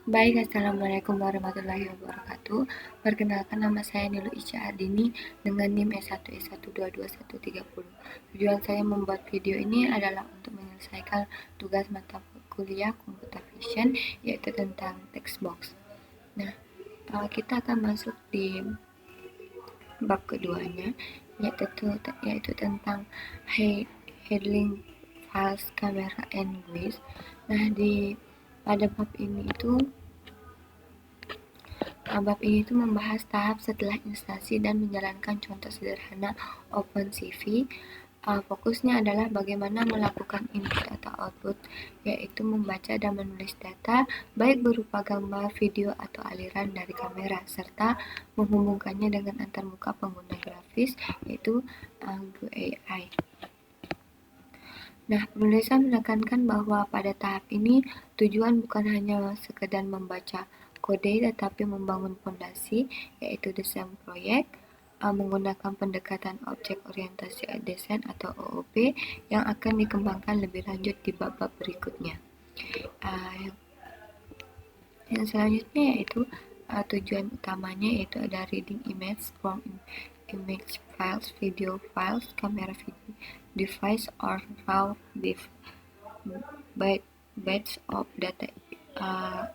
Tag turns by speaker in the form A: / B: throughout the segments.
A: Baik, Assalamualaikum warahmatullahi wabarakatuh. Perkenalkan, nama saya Nilu Ica Ardini dengan NIM S1S1221130. Tujuan saya membuat video ini adalah untuk menyelesaikan tugas mata kuliah Computer Vision, yaitu tentang text box. Nah, kita akan masuk di bab keduanya, yaitu tentang handling files, camera, and GUIs. Nah, pada bab ini membahas tahap setelah instalasi dan menjalankan contoh sederhana OpenCV. Fokusnya adalah bagaimana melakukan input atau output, yaitu membaca dan menulis data, baik berupa gambar, video, atau aliran dari kamera, serta menghubungkannya dengan antarmuka pengguna grafis, yaitu GUI. Nah, penulisan menekankan bahwa pada tahap ini tujuan bukan hanya sekedar membaca kode, tetapi membangun fondasi, yaitu desain proyek, menggunakan pendekatan objek orientasi desain atau OOP yang akan dikembangkan lebih lanjut di bab-bab berikutnya. Yang selanjutnya yaitu tujuan utamanya, yaitu ada reading image from image files, video files, camera video device, or raw bytes of data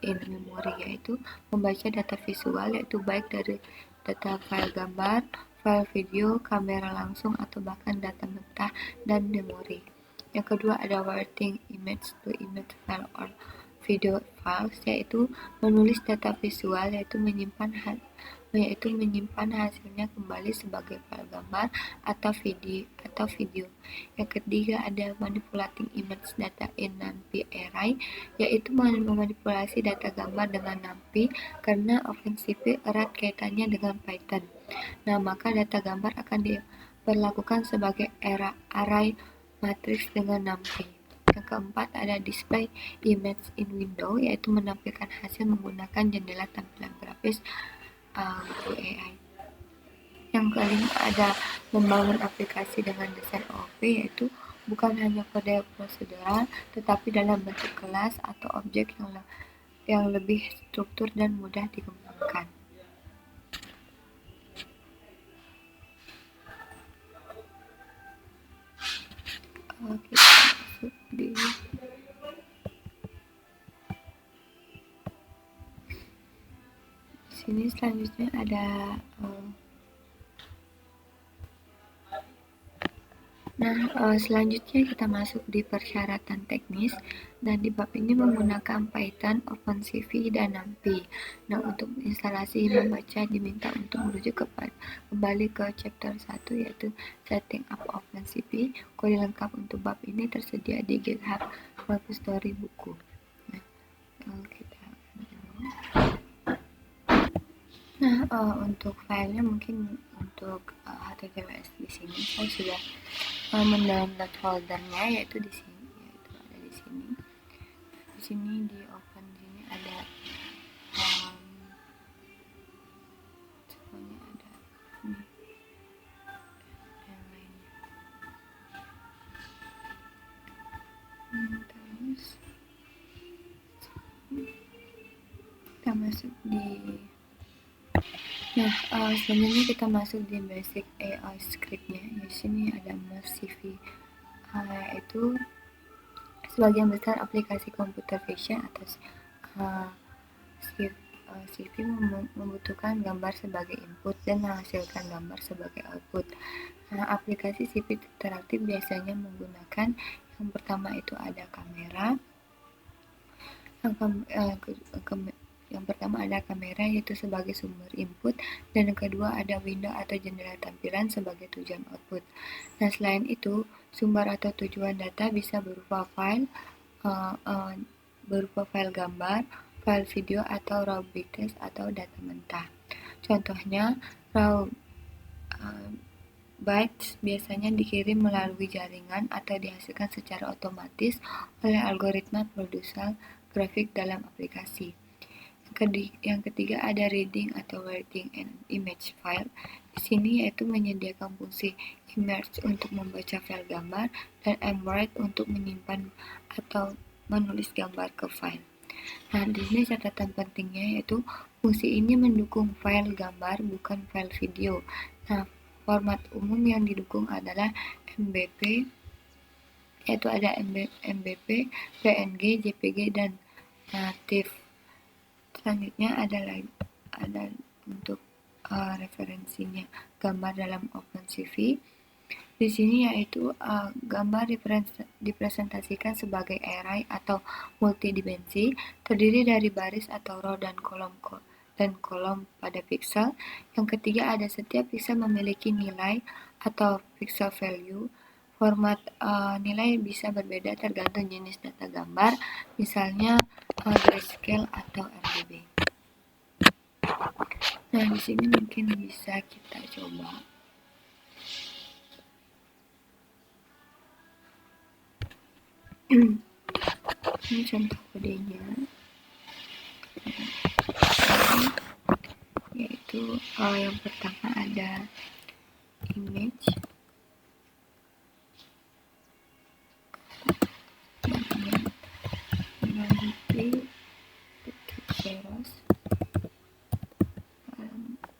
A: in memory, yaitu membaca data visual, yaitu baik dari data file gambar, file video, kamera langsung, atau bahkan data mentah dan memori. Yang kedua ada writing image to image file or video files, yaitu menulis data visual, yaitu menyimpan hasilnya kembali sebagai file gambar atau video. Yang ketiga ada manipulating image data in NumPy array, yaitu memanipulasi data gambar dengan NumPy karena OpenCV erat kaitannya dengan Python. Nah, maka data gambar akan diperlakukan sebagai array matriks dengan NumPy. Yang keempat ada display image in window, yaitu menampilkan hasil menggunakan jendela tampilan grafis GUI. Yang kelima ada membangun aplikasi dengan desain OOP, yaitu bukan hanya kode prosedural, tetapi dalam bentuk kelas atau objek yang lebih struktur dan mudah dikembangkan. Kita masuk di sini. Selanjutnya ada selanjutnya kita masuk di persyaratan teknis. Dan di bab ini menggunakan Python, OpenCV, dan NumPy. Nah, untuk instalasi membaca diminta untuk merujuk kembali ke chapter 1, yaitu Setting up OpenCV. Kode lengkap untuk bab ini tersedia di GitHub repository buku. Untuk filenya mungkin untuk HTTPS di sini saya sudah mendownload foldernya, yaitu di sini, yaitu ada di sini. Di sini di open sini ada semuanya ada ini yang lainnya. Terus kita masuk di selanjutnya kita masuk di basic AI scriptnya. Di sini ada MoveCV, yaitu sebagian besar aplikasi computer vision atau CV membutuhkan gambar sebagai input dan menghasilkan gambar sebagai output. Aplikasi CV interaktif biasanya menggunakan yang pertama itu ada kamera. Yang pertama ada kamera, yaitu sebagai sumber input, dan yang kedua ada window atau jendela tampilan sebagai tujuan output. Nah, selain itu, sumber atau tujuan data bisa berupa file gambar, file video, atau raw bytes atau data mentah. Contohnya, raw bytes biasanya dikirim melalui jaringan atau dihasilkan secara otomatis oleh algoritma produsen grafik dalam aplikasi. Yang ketiga ada reading atau writing an image file. Di sini yaitu menyediakan fungsi image untuk membaca file gambar dan mwrite untuk menyimpan atau menulis gambar ke file. Nah, di sini catatan pentingnya yaitu fungsi ini mendukung file gambar, bukan file video. Nah, format umum yang didukung adalah MBP, yaitu ada MBP, PNG, JPG, dan TIFF. Selanjutnya ada untuk referensinya gambar dalam OpenCV. Di sini yaitu gambar dipresentasikan sebagai array atau multidimensi, terdiri dari baris atau row dan kolom pada pixel. Yang ketiga, ada setiap pixel memiliki nilai atau pixel value. Format nilai bisa berbeda tergantung jenis data gambar, misalnya grayscale atau RGB. Nah, di sini mungkin bisa kita coba. Ini contoh kodenya, yaitu yang pertama ada image, dilanjuti titik zeros,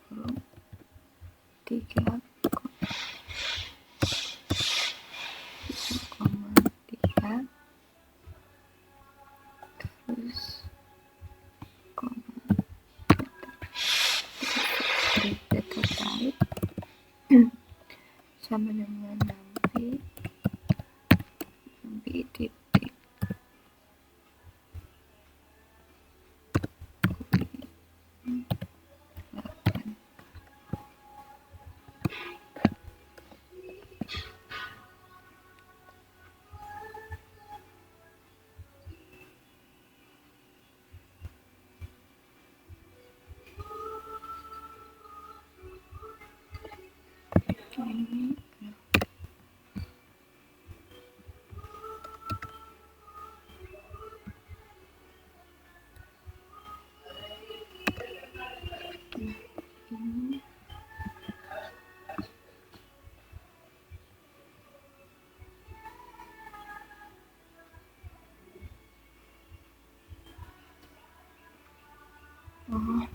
A: kurung 3,3, terus data type sama dengan nampi titik 8.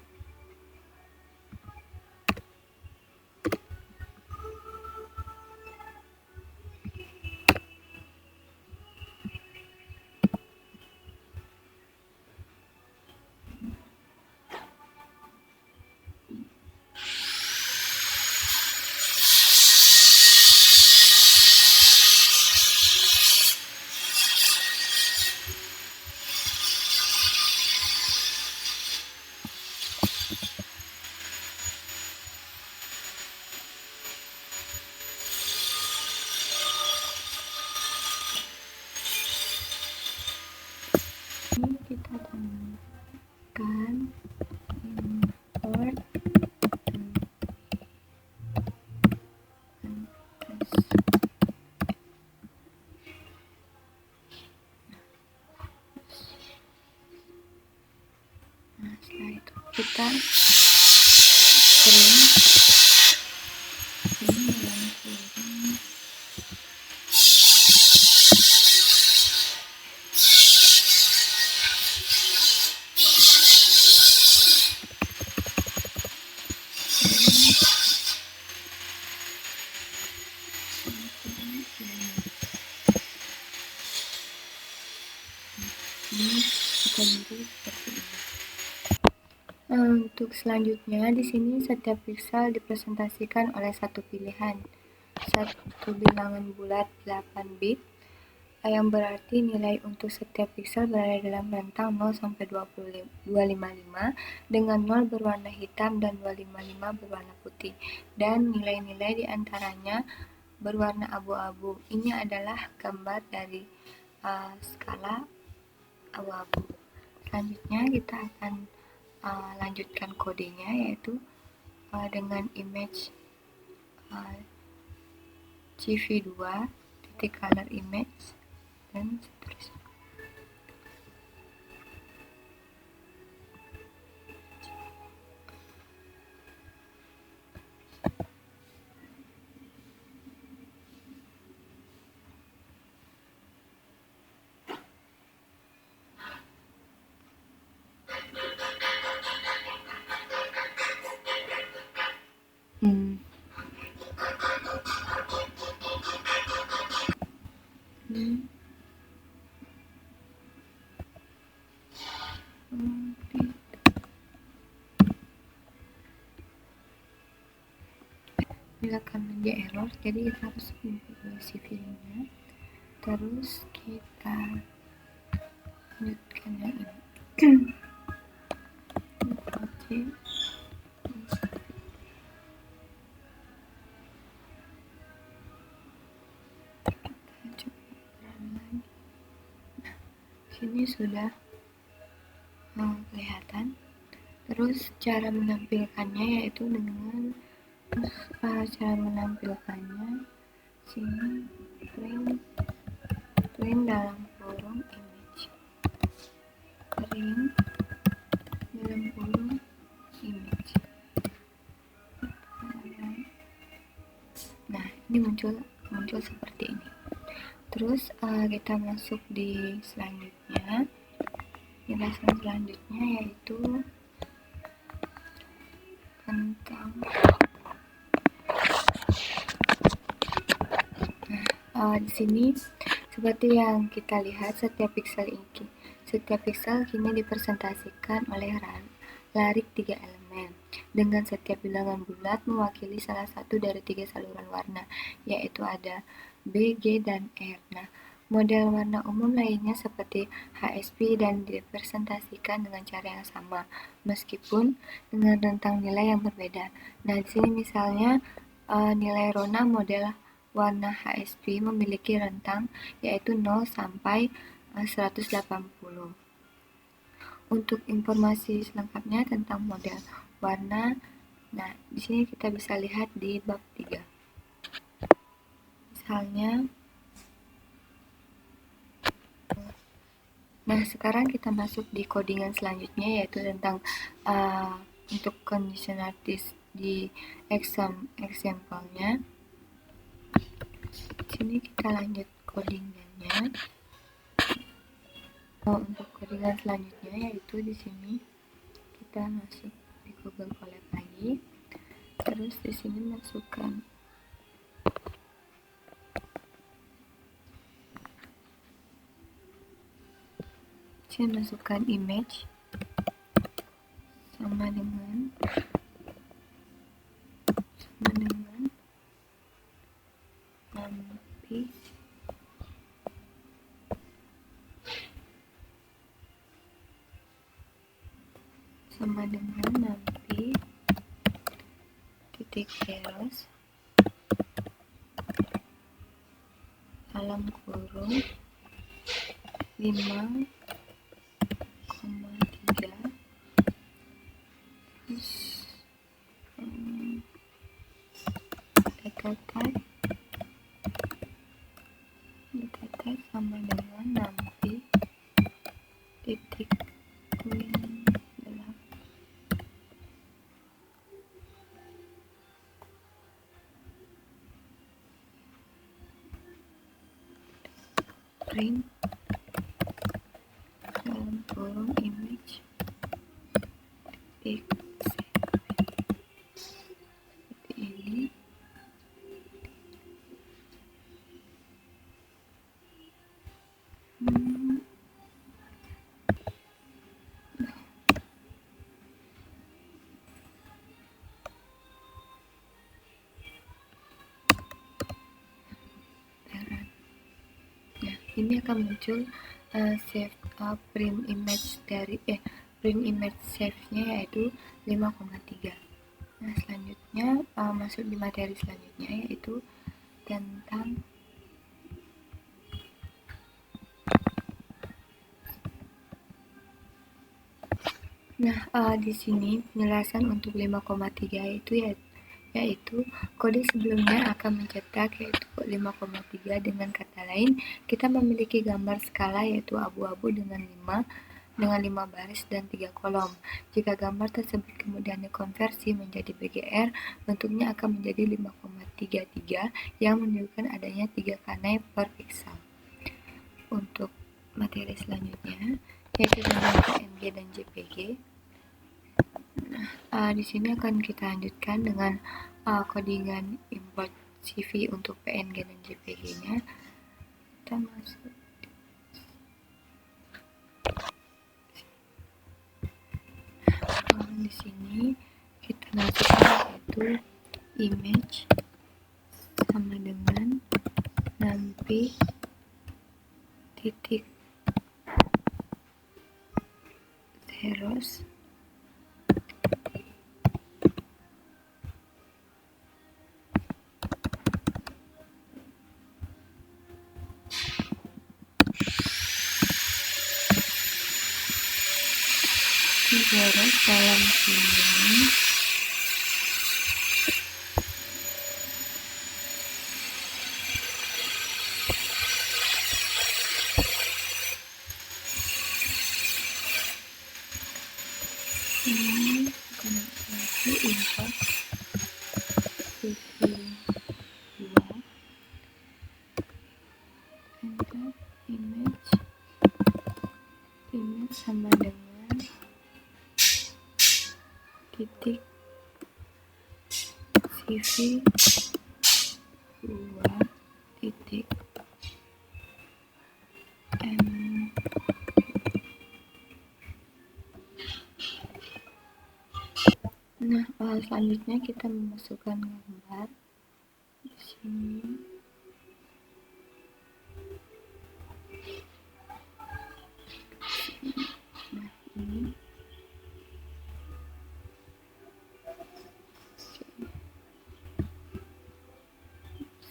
A: Ini kita tambahkan import nah, setelah itu kita print ini dalam kurung ini akan menjadi seperti ini. Untuk selanjutnya, di sini setiap pixel dipresentasikan oleh satu pilihan, satu bilangan bulat 8 bit, yang berarti nilai untuk setiap pixel berada dalam rentang 0 sampai 255 dengan 0 berwarna hitam dan 255 berwarna putih, dan nilai-nilai diantaranya berwarna abu-abu. Ini adalah gambar dari skala abu-abu. Selanjutnya kita akan lanjutkan kodenya, yaitu dengan image CV2 titik color image dan seterusnya. bila akan dia error, jadi kita harus input CV-nya, terus kita lanjutkan yang ini. Kita coba run lagi. Nah, sini sudah kelihatan. Terus cara menampilkannya yaitu dengan cara menampilkannya sini print dalam kurung image, print dalam kurung image. Nah, ini muncul seperti ini. Terus kita masuk di selanjutnya. Penjelasan selanjutnya yaitu tentang di sini seperti yang kita lihat, setiap pixel kini dipresentasikan oleh larik 3 elemen dengan setiap bilangan bulat mewakili salah satu dari 3 saluran warna, yaitu ada B, G, dan R. Nah, model warna umum lainnya seperti HSP dan dipresentasikan dengan cara yang sama, meskipun dengan rentang nilai yang berbeda. Nah, di sini misalnya nilai rona model warna HSP memiliki rentang yaitu 0 sampai 180. Untuk informasi selengkapnya tentang model warna, nah di sini kita bisa lihat di bab 3. Misalnya, nah sekarang kita masuk di codingan selanjutnya yaitu tentang untuk conditionalities di example-nya. Sini kita lanjut codingannya. Untuk codingan selanjutnya yaitu di sini kita masuk di Google Colab lagi. Terus di sini masukkan image sama dengan numpy titik eros dalam kurung 5,3 terus data type sama dengan numpy titik print dalam kurung image titik seperti ini. Ini akan muncul save print image save-nya yaitu 5,3. Nah, selanjutnya masuk di materi selanjutnya yaitu tentang di sini penjelasan untuk 5,3 yaitu kode sebelumnya akan mencetak yaitu 5,3. Dengan kata lain, kita memiliki gambar skala yaitu abu-abu dengan 5 baris dan 3 kolom. Jika gambar tersebut kemudian dikonversi menjadi BGR, bentuknya akan menjadi 5,33 yang menunjukkan adanya 3 kanai per pixel. Untuk materi selanjutnya yaitu tentang PNG dan JPG. Di sini akan kita lanjutkan dengan codingan import CV untuk PNG dan JPG-nya. Kita masuk sini kita masukkan yaitu image sama dengan numpy titik zeros dalam sini ini bukan lagi import cv2 enter image sama dengan titik cv2 titik m. Nah, selanjutnya kita memasukkan gambar di sini. Nah, ini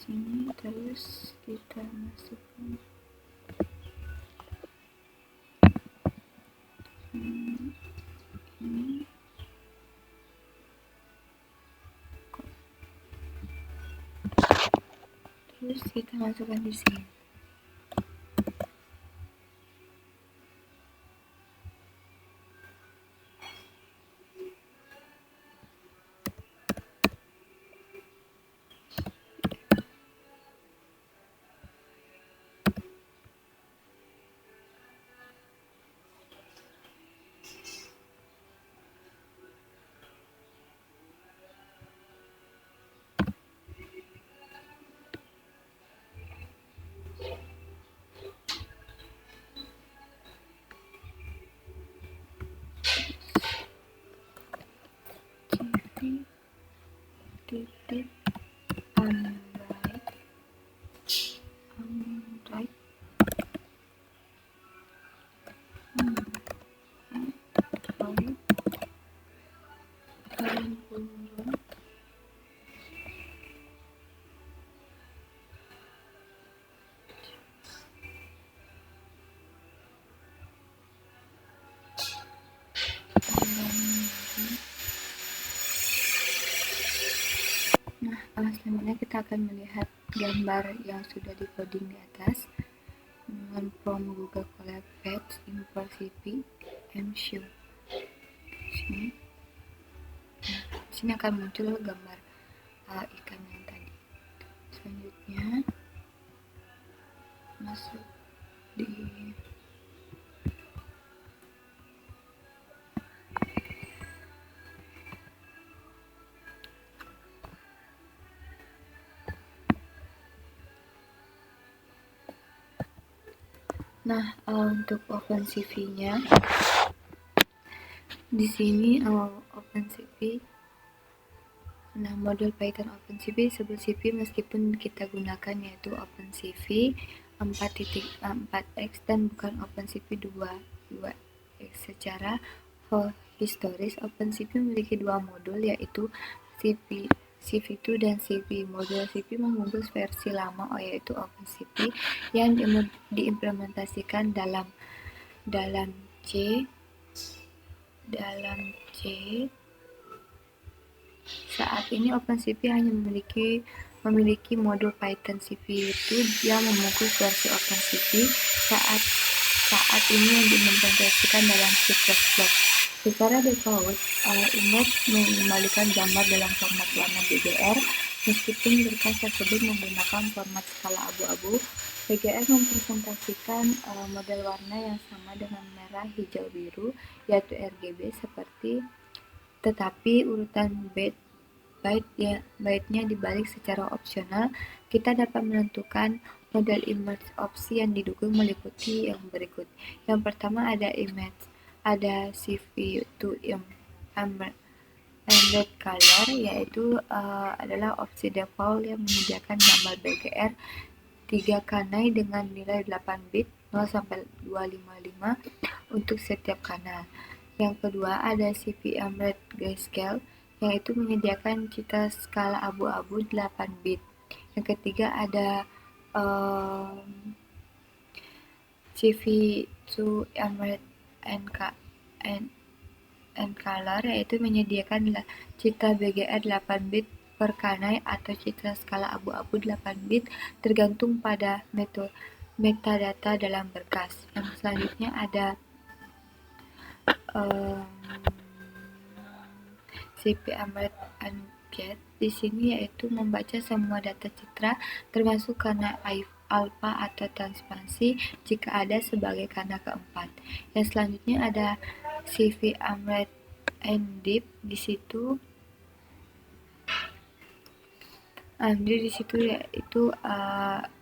A: sini terus kita masukkan ini terus kita masukkan di sini. Titik right selanjutnya kita akan melihat gambar yang sudah di coding di atas dengan from Google Colab Page import cv and show. Sini akan muncul gambar ikan yang tadi. Selanjutnya masuk di untuk OpenCV-nya di sini OpenCV. Nah, modul Python OpenCV disebut CV meskipun kita gunakan yaitu OpenCV 4.4x dan bukan OpenCV 2.x. Secara historis, OpenCV memiliki dua modul yaitu CV2 dan CV. Modul CV mengunggul versi lama yaitu OpenCV yang diimplementasikan dalam C. Saat ini OpenCV hanya memiliki modul Python CV2 yang memungkus versi OpenCV saat ini yang diimplementasikan dalam C++. Secara default, image mengembalikan gambar dalam format warna BGR. Meskipun berkas tersebut menggunakan format skala abu-abu, BGR mempresentasikan model warna yang sama dengan merah, hijau, biru, yaitu RGB tetapi urutan byte-nya dibalik secara opsional. Kita dapat menentukan model image opsi yang didukung meliputi yang berikut. Yang pertama ada image, ada CV2im. Embed Color, yaitu adalah opsi default yang menyediakan gambar BGR 3 kanai dengan nilai 8 bit 0 sampai 255 untuk setiap kanal. Yang kedua ada CPM Red Grayscale, yaitu menyediakan citra skala abu-abu 8 bit. Yang ketiga ada CV2 Emerald and Color, yaitu menyediakan citra BGR 8 bit per kanai atau citra skala abu-abu 8 bit tergantung pada metadata dalam berkas. Yang selanjutnya ada CP Emerald and Jet. Di sini yaitu membaca semua data citra termasuk kanal alpha atau transparansi jika ada sebagai kanal keempat. Yang selanjutnya ada CV Emerald and Deep. Di situ yaitu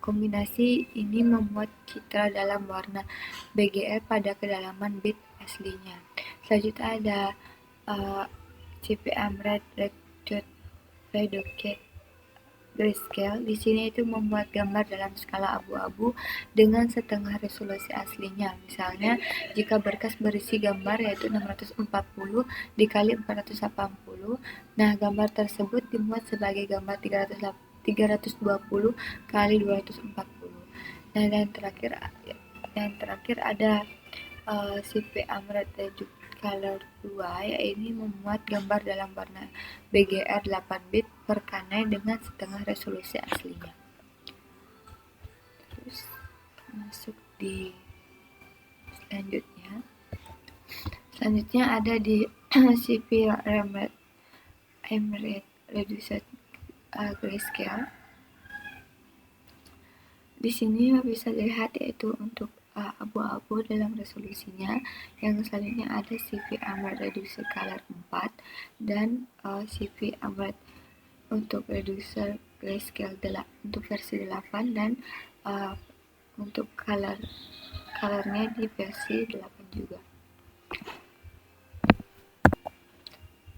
A: kombinasi ini membuat citra dalam warna BGR pada kedalaman bit aslinya. Selanjutnya ada CPM Red Reduced Grayscale. Di sini itu membuat gambar dalam skala abu-abu dengan setengah resolusi aslinya. Misalnya, jika berkas berisi gambar yaitu 640 dikali 480, nah gambar tersebut dimuat sebagai gambar 320 kali 240. Nah, dan terakhir ada CP Amret Reduced Color 2, yaitu memuat gambar dalam warna BGR 8 bit per kanai dengan setengah resolusi aslinya. Terus masuk di selanjutnya ada di CP Emerald Reduced Grayscale. Di sini bisa dilihat yaitu untuk abu-abu dalam resolusinya. Yang selanjutnya ada CV Emerald Reduced Color 4 dan CV Emerald untuk Reducer Grayscale untuk versi 8 dan untuk colornya di versi 8 juga.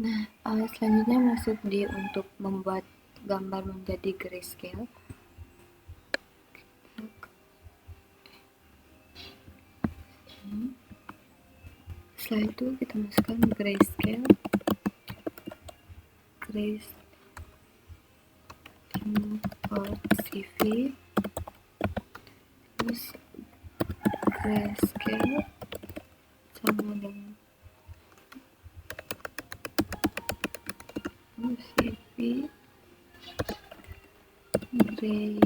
A: Nah, selanjutnya masuk di untuk membuat gambar menjadi grayscale. Setelah itu kita masukkan grayscale import CV, terus grayscale sama dengan CV gray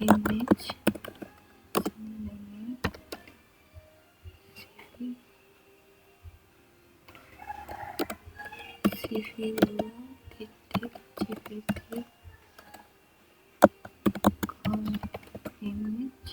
A: image sama dengan CV 2.jpg image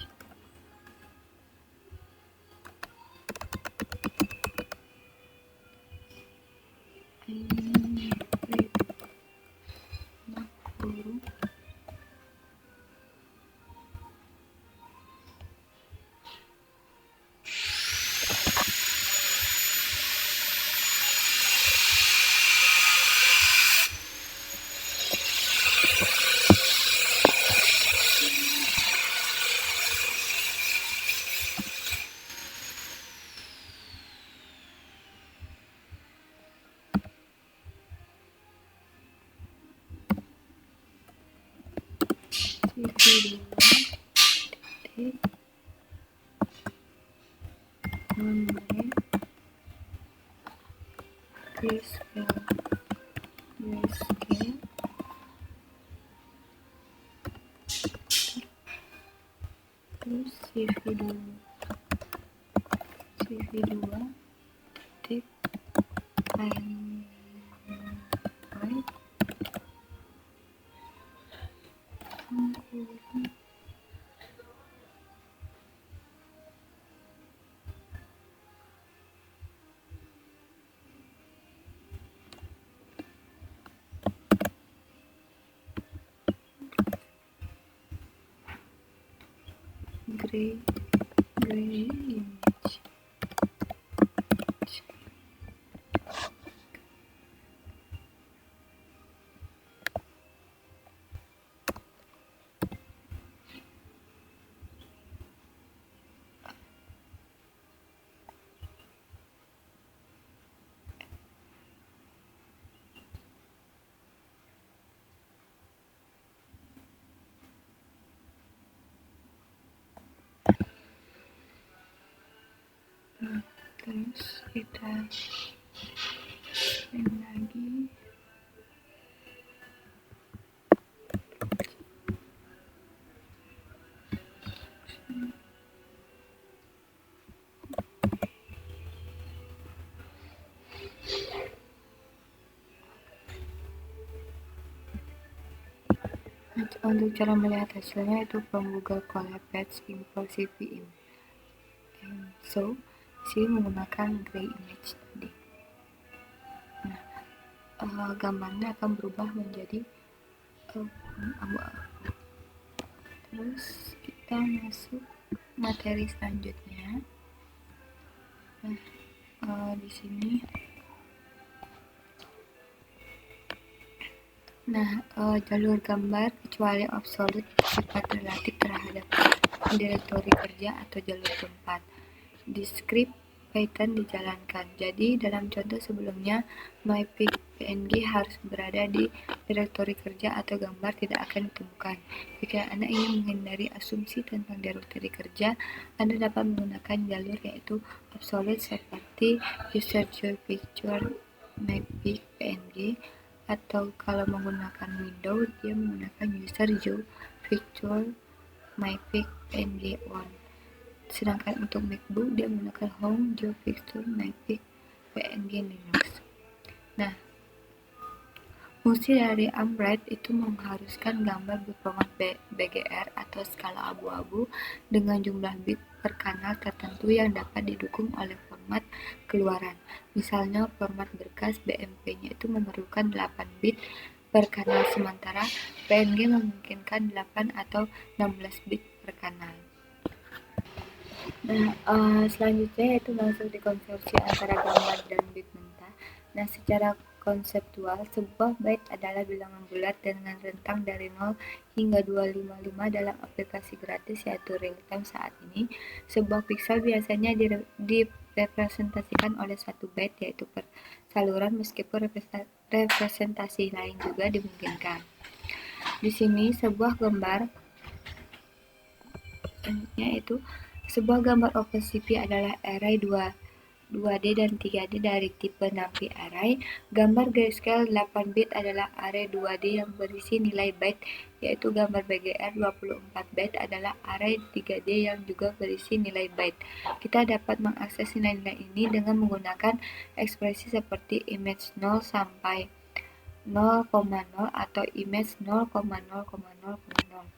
A: grayscale terus CV2 titik gray image. Terus kita spin lagi. Untuk cara melihat hasilnya itu from Google Colab Page Info CVIM. And so, sini menggunakan gray image tadi. Nah, gambarnya akan berubah menjadi abu-abu. Terus kita masuk materi selanjutnya. Nah, di sini. Jalur gambar kecuali absolut bersifat relatif terhadap direktori kerja atau jalur tempat. Di script Python dijalankan. Jadi dalam contoh sebelumnya, mypic png harus berada di direktori kerja atau gambar tidak akan ditemukan. Jika Anda ingin menghindari asumsi tentang direktori kerja, Anda dapat menggunakan jalur yaitu absolute seperti user picture mypic png, atau kalau menggunakan Windows dia menggunakan user picture mypic png1. Sedangkan untuk MacBook dia menggunakan home picture mypic png Linux. Nah, fungsi dari Ambright itu mengharuskan gambar berformat BGR atau skala abu-abu dengan jumlah bit per kanal tertentu yang dapat didukung oleh format keluaran. Misalnya format berkas BMP-nya itu memerlukan 8 bit per kanal, sementara PNG memungkinkan 8 atau 16 bit per kanal. Nah, selanjutnya yaitu masuk di konversi antara gambar dan bit mentah. Nah, secara konseptual, sebuah byte adalah bilangan bulat dengan rentang dari 0 hingga 255 dalam aplikasi gratis yaitu real-time saat ini. Sebuah pixel biasanya direpresentasikan oleh 1 byte yaitu per saluran, meskipun representasi lain juga dimungkinkan. Di sini sebuah gambar yaitu sebuah gambar OpenCV adalah array 2D dan 3D dari tipe NumPy array. Gambar grayscale 8 bit adalah array 2D yang berisi nilai byte, yaitu gambar BGR 24 byte adalah array 3D yang juga berisi nilai byte. Kita dapat mengakses nilai-nilai ini dengan menggunakan ekspresi seperti image 0 sampai 0,0 atau image 0,0,0,0.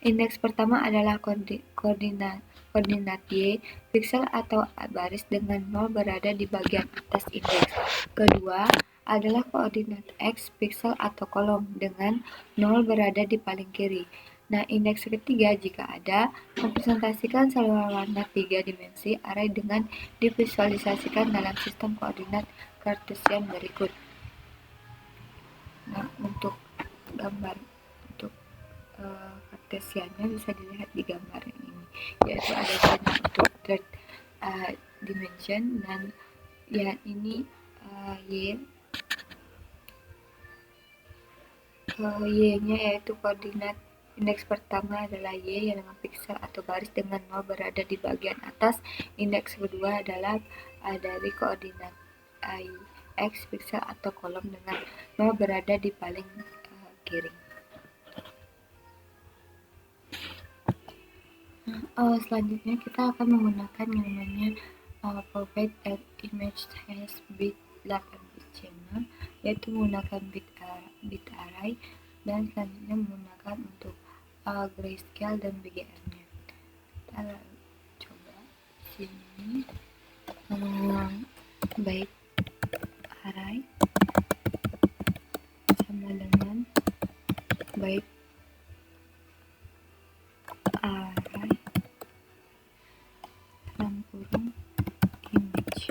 A: Indeks pertama adalah koordinat Y, piksel atau baris dengan 0 berada di bagian atas indeks. Kedua adalah koordinat X, piksel atau kolom dengan 0 berada di paling kiri. Nah, indeks ketiga jika ada, mempresentasikan saluran warna 3 dimensi array dengan divisualisasikan dalam sistem koordinat Cartesian berikut. Nah, untuk gambar Cartesiannya bisa dilihat di gambar ini, yaitu ada zona untuk third dimension dan ya ini Y-nya yaitu koordinat indeks pertama adalah Y yang dengan piksel atau baris dengan 0 berada di bagian atas. Indeks kedua adalah dari koordinat X, piksel atau kolom dengan 0 berada di paling kiri. Selanjutnya kita akan menggunakan yang namanya provide an image has bit 8 bit channel, yaitu menggunakan bit array, dan selanjutnya menggunakan untuk grayscale dan BGR-nya. Kita coba sini byte array sama dengan byte array kurung image.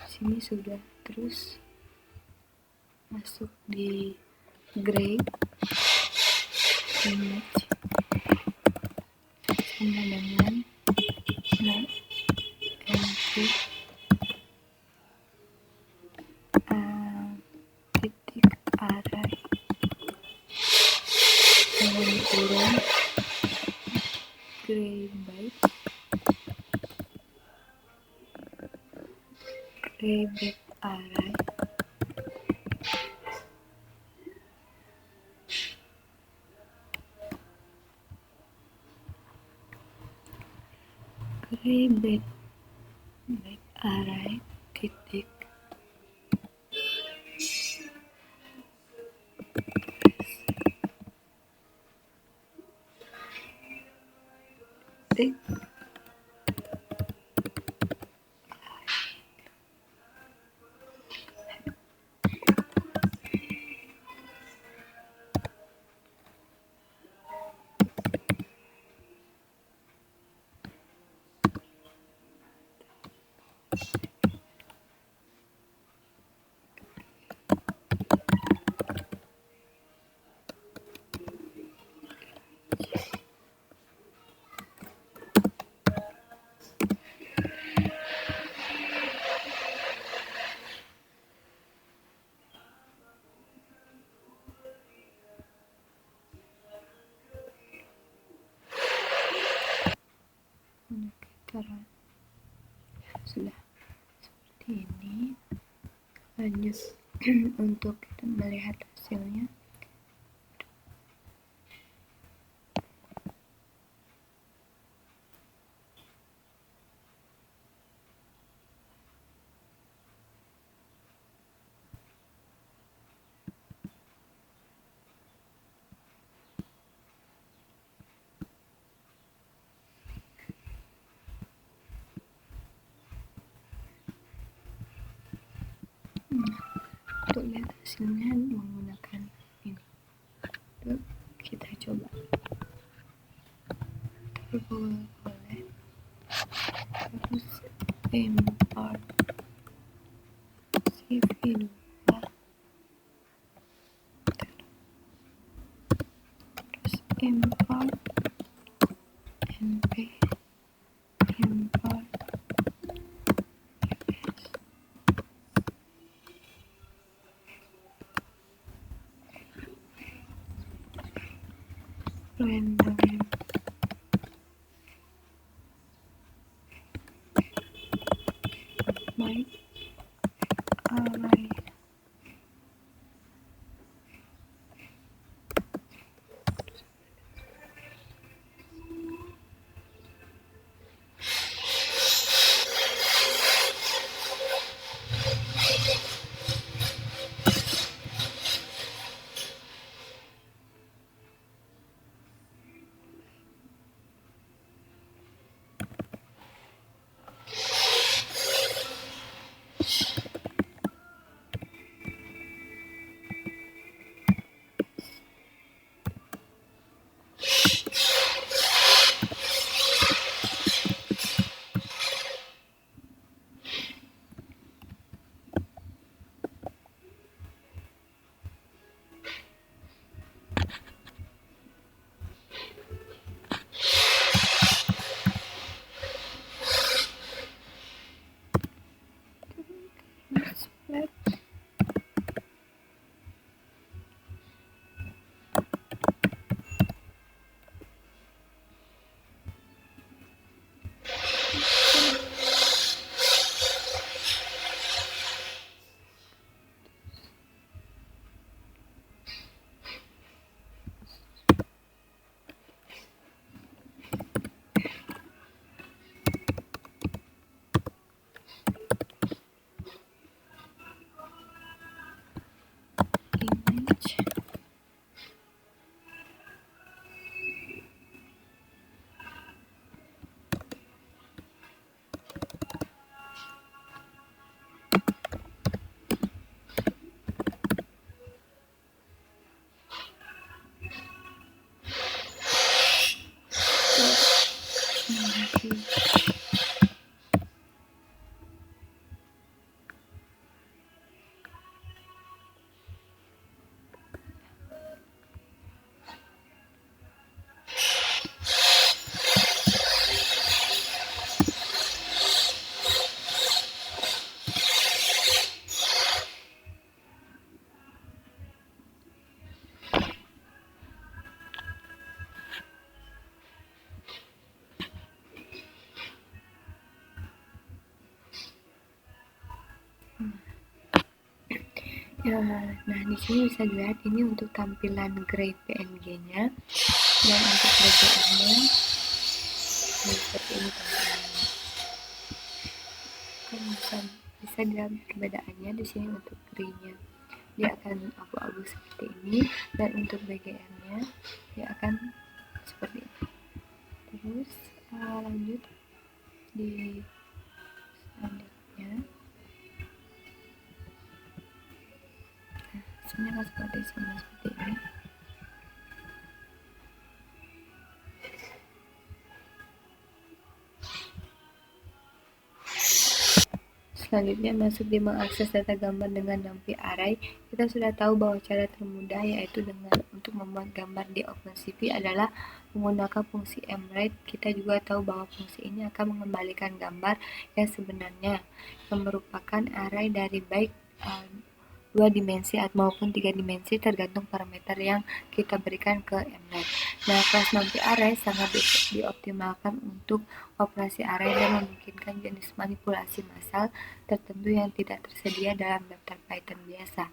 A: Sini sudah, terus masuk di gray image sama dengan titik array dengan kurung Greyback Arai, Greyback Arai titik titik pendaftaran. Sudah seperti ini. Lanjut untuk kita melihat hasilnya. Untuk lihat hasilnya menggunakan ini. Yuk, kita coba. Boleh. Terus import CV2. Terus import NP, import random by array. Split. Image. Nah, di sini bisa dilihat ini untuk tampilan grade PNG-nya, dan untuk BGM-nya seperti ini tampilannya. Kan bisa dilihat perbedaannya di sini. Untuk gray-nya dia akan abu-abu seperti ini, dan untuk BGM-nya dia akan seperti ini. Terus lanjut di selanjutnya. Sini akan seperti ini. Selanjutnya masuk di mengakses data gambar dengan NumPy Array. Kita sudah tahu bahwa cara termudah yaitu dengan untuk membuat gambar di OpenCV adalah menggunakan fungsi mRate. Kita juga tahu bahwa fungsi ini akan mengembalikan gambar yang sebenarnya, yang merupakan array dari baik 2 dimensi maupun 3 dimensi tergantung parameter yang kita berikan ke mRate. Nah, kelas NumPy Array sangat dioptimalkan untuk operasi array dan memungkinkan jenis manipulasi massal tertentu yang tidak tersedia dalam daftar Python biasa.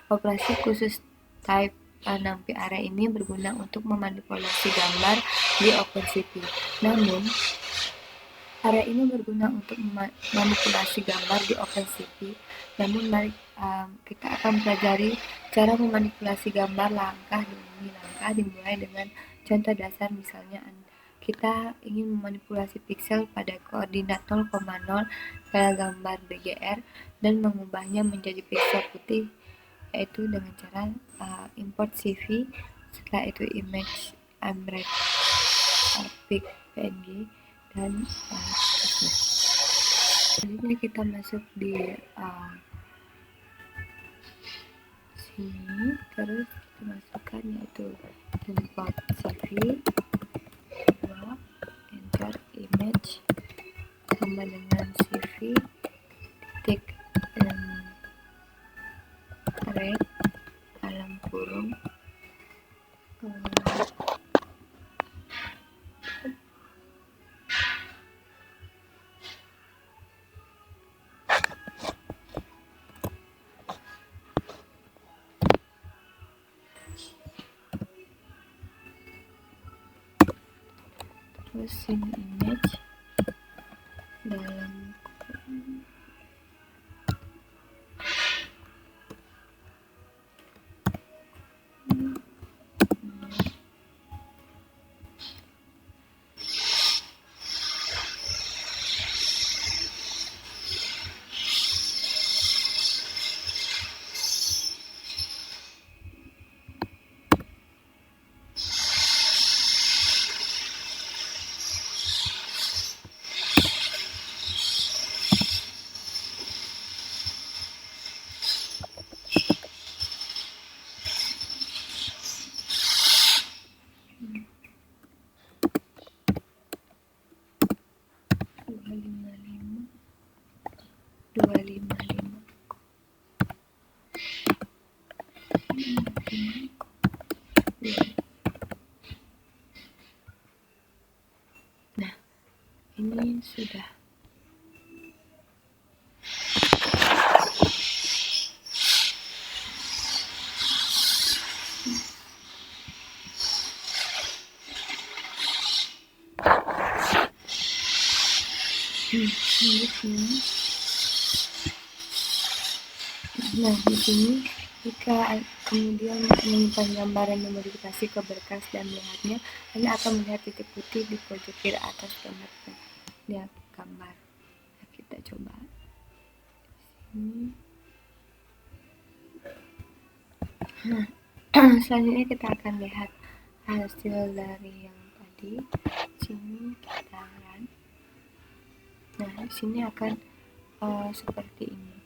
A: Operasi khusus type NumPy Array ini berguna untuk memanipulasi gambar di OpenCV. Namun, array ini berguna untuk memanipulasi gambar di OpenCV. Namun, mari kita akan pelajari cara memanipulasi gambar langkah demi langkah, dimulai dengan contoh dasar. Misalnya kita ingin memanipulasi pixel pada koordinat 0,0 pada gambar BGR dan mengubahnya menjadi pixel putih, yaitu dengan cara import CV, setelah itu image mRate PNG, dan selanjutnya kita masuk di sini, terus kita masukkan yaitu import CV, enter image sama dengan CV titik array dalam kurung terus ini image dalam kurung Nah, ini sudah. Nah, di sini jika kemudian menyimpan gambar dan memodifikasi ke berkas dan melihatnya, Anda akan melihat titik putih di pojok kiri atas gambar. Nah, kita coba sini. Nah, selanjutnya kita akan lihat hasil dari yang tadi. Sini kita run. Nah, di sini akan seperti ini.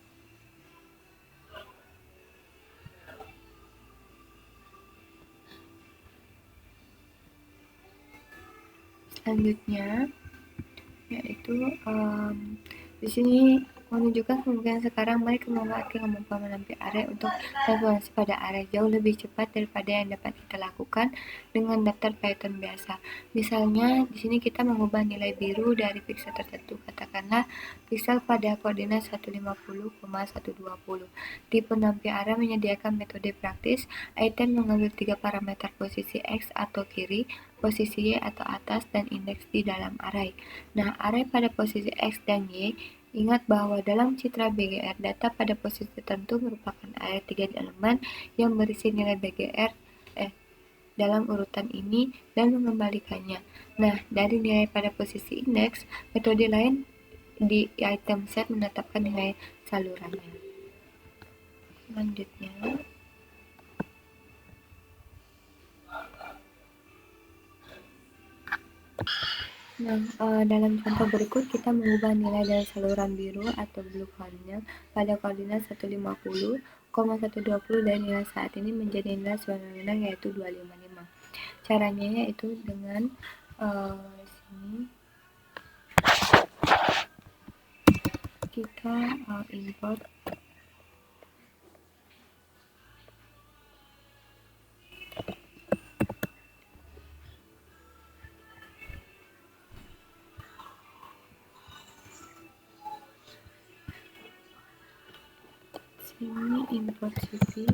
A: Selanjutnya yaitu di sini Menunjukkan kemungkinan sekarang, mari memanfaatkan kemampuan menampil array untuk transformasi pada array jauh lebih cepat daripada yang dapat kita lakukan dengan daftar Python biasa. Misalnya, di sini kita mengubah nilai biru dari piksel tertentu, katakanlah piksel pada koordinat 150,120. Tipe nampil array menyediakan metode praktis. Item mengambil 3 parameter posisi X atau kiri, posisi Y atau atas, dan indeks di dalam array. Nah, array pada posisi X dan Y. Ingat bahwa dalam citra BGR, data pada posisi tertentu merupakan array 3 elemen yang berisi nilai BGR dalam urutan ini dan mengembalikannya. Nah, dari nilai pada posisi indeks, metode lain di item set menetapkan nilai salurannya. Selanjutnya, dalam contoh berikut kita mengubah nilai dari saluran biru atau blue funnel pada koordinat 150,120 dan nilai saat ini menjadi nilai sebenarnya yaitu 255. Caranya yaitu dengan sini kita import import cp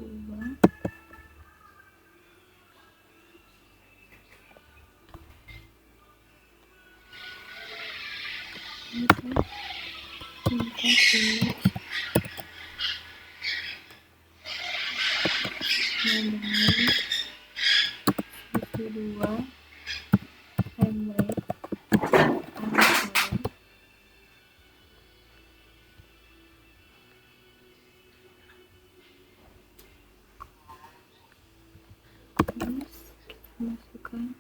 A: 2 import image dengan cp 2 frame rate masukkan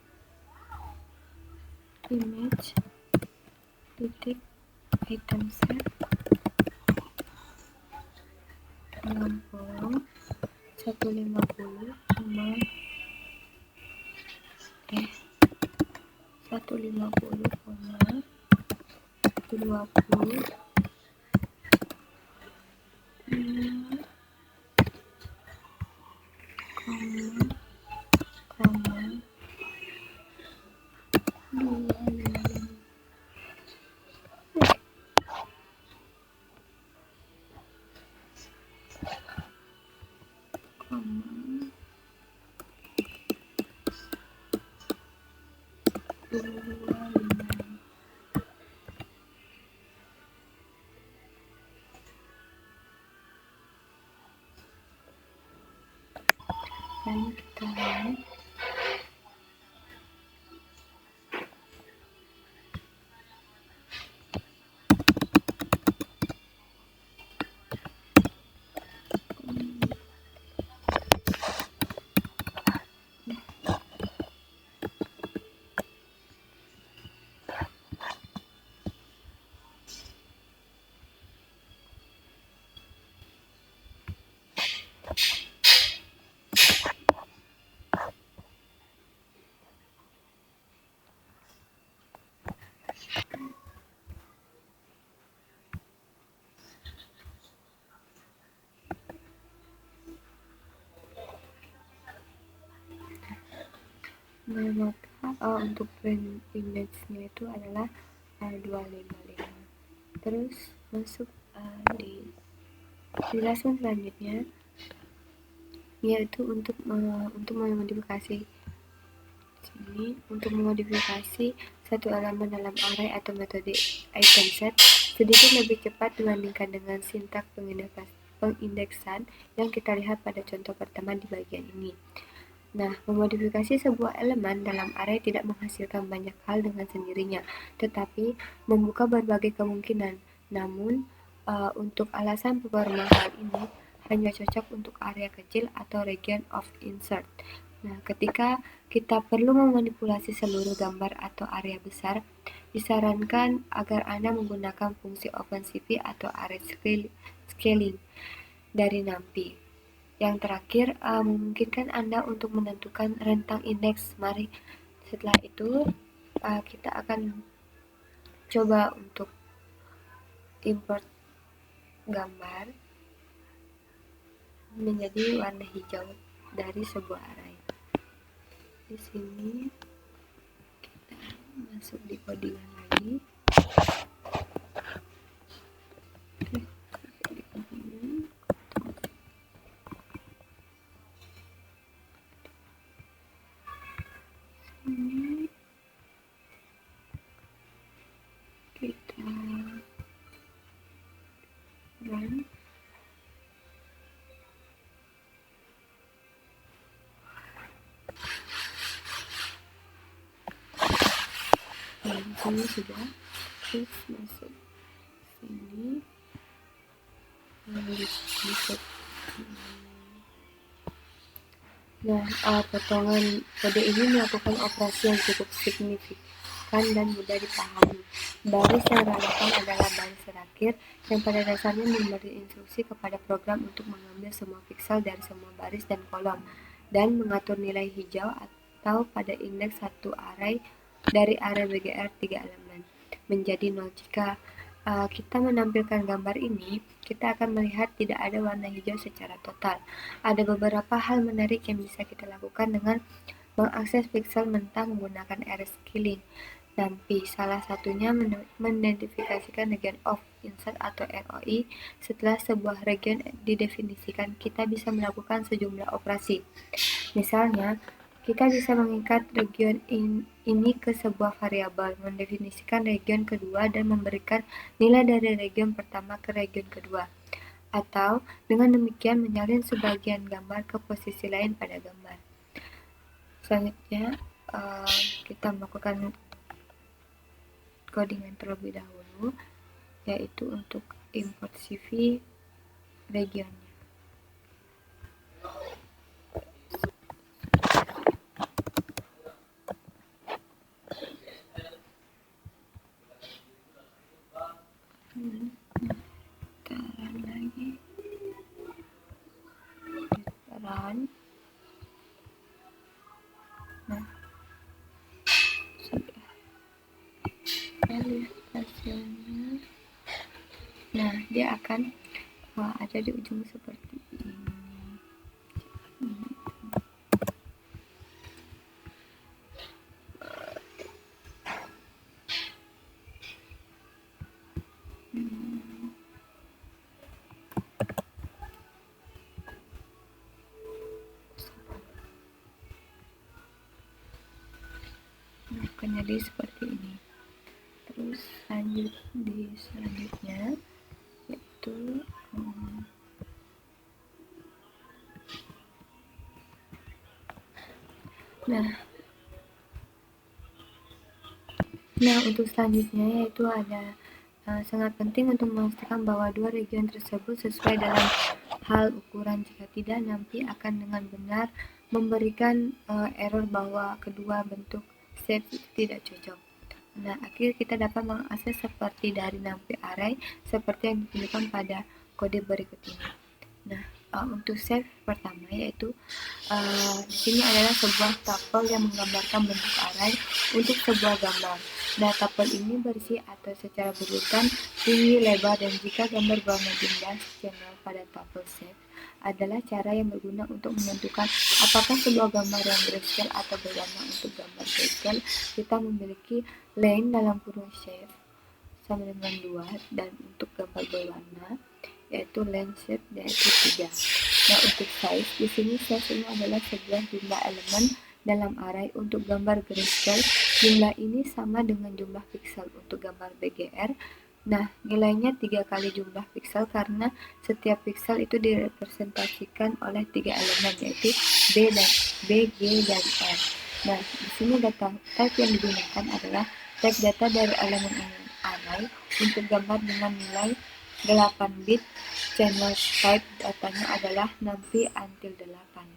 A: image titik item set dalam kolom 150, 150,20 dan kita lihat maka untuk print image-nya itu adalah 255. Terus masuk di penjelasan selanjutnya yaitu untuk memodifikasi sini untuk memodifikasi satu elemen dalam array atau metode item set sedikit lebih cepat dibandingkan dengan sintaks pengindeksan yang kita lihat pada contoh pertama di bagian ini. Nah, memodifikasi sebuah elemen dalam array tidak menghasilkan banyak hal dengan sendirinya, tetapi membuka berbagai kemungkinan. Namun, untuk alasan beberapa hal ini hanya cocok untuk area kecil atau region of insert. Nah, ketika kita perlu memanipulasi seluruh gambar atau area besar, disarankan agar Anda menggunakan fungsi OpenCV atau array scaling dari NumPy. Yang terakhir, memungkinkan Anda untuk menentukan rentang indeks. Mari setelah itu kita akan coba untuk import gambar menjadi warna hijau dari sebuah array. Di sini kita masuk di codingan lagi. Ini kita run. Di sini sudah, terus masuk sini masuk. Nah, potongan kode ini melakukan operasi yang cukup signifikan dan mudah dipahami. Baris yang relevan adalah baris terakhir yang pada dasarnya memberi instruksi kepada program untuk mengambil semua piksel dari semua baris dan kolom dan mengatur nilai hijau atau pada indeks satu array dari array BGR 3 elemen menjadi 0. Jika kita menampilkan gambar ini, kita akan melihat tidak ada warna hijau secara total. Ada beberapa hal menarik yang bisa kita lakukan dengan mengakses piksel mentah menggunakan array scaling. NumPy, salah satunya mengidentifikasikan region of interest atau ROI. Setelah sebuah region didefinisikan, kita bisa melakukan sejumlah operasi. Misalnya, kita bisa mengikat region ini ke sebuah variabel, mendefinisikan region kedua dan memberikan nilai dari region pertama ke region kedua. Atau dengan demikian menyalin sebagian gambar ke posisi lain pada gambar. Selanjutnya, kita melakukan codingan terlebih dahulu, yaitu untuk import CV regionnya. Run lagi. Run. Nah, sudah. Kita lihat hasilnya. Nah, dia akan ada di ujung seperti ini. Akan jadi seperti ini. Terus lanjut di selanjutnya, yaitu Nah, untuk selanjutnya yaitu ada sangat penting untuk memastikan bahwa dua region tersebut sesuai dalam hal ukuran. Jika tidak, NumPy akan dengan benar memberikan error bahwa kedua bentuk shape itu tidak cocok. Nah, akhirnya kita dapat mengakses seperti dari NumPy array seperti yang ditunjukkan pada kode berikut ini. Nah, untuk shape pertama yaitu di sini adalah sebuah tuple yang menggambarkan bentuk array untuk sebuah gambar. Nah, tuple ini berisi atau secara berurutan tinggi, lebar, dan jika gambar berwarna jumlah channel pada tuple shape adalah cara yang berguna untuk menentukan apakah sebuah gambar yang grayscale atau berwarna. Untuk gambar grayscale, kita memiliki len dalam kurung shape sama dengan 2, dan untuk gambar berwarna yaitu len shape yaitu 3. Nah, untuk size, di sini size ini adalah sebuah jumlah elemen dalam array. Untuk gambar grayscale, jumlah ini sama dengan jumlah piksel. Untuk gambar BGR, nah nilainya 3 kali jumlah piksel karena setiap piksel itu direpresentasikan oleh 3 elemen yaitu B, G, dan R. Nah, di sini data type yang digunakan adalah type data dari elemen array. Untuk gambar dengan nilai 8 bit, channel type datanya adalah NumPy until 8.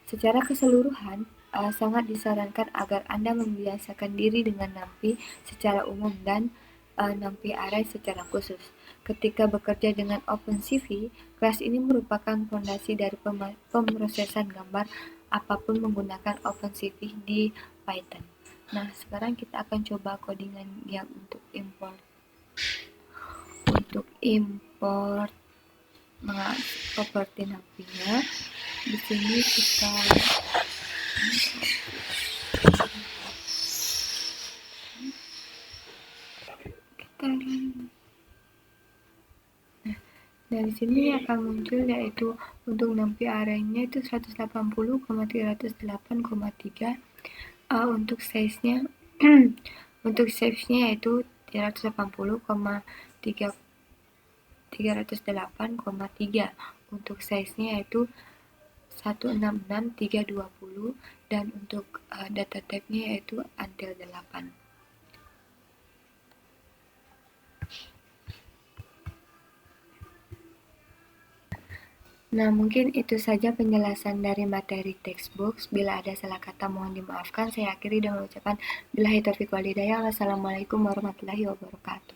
A: Secara keseluruhan, sangat disarankan agar Anda membiasakan diri dengan NumPy secara umum dan NumPy array secara khusus. Ketika bekerja dengan OpenCV, kelas ini merupakan fondasi dari pemrosesan gambar apapun menggunakan OpenCV di Python. Nah, sekarang kita akan coba codingan yang untuk import. Untuk import properti navinya, di sini kita dari sini akan muncul yaitu untuk navi arraynya itu 180,308,3. Untuk size-nya untuk size-nya yaitu 380,308,3. Untuk size-nya yaitu 166320 dan untuk data type-nya yaitu until 8. Nah, mungkin itu saja penjelasan dari materi textbook. Bila ada salah kata mohon dimaafkan. Saya akhiri dengan ucapan billahi taufiq wal hidayah. Wassalamualaikum warahmatullahi wabarakatuh.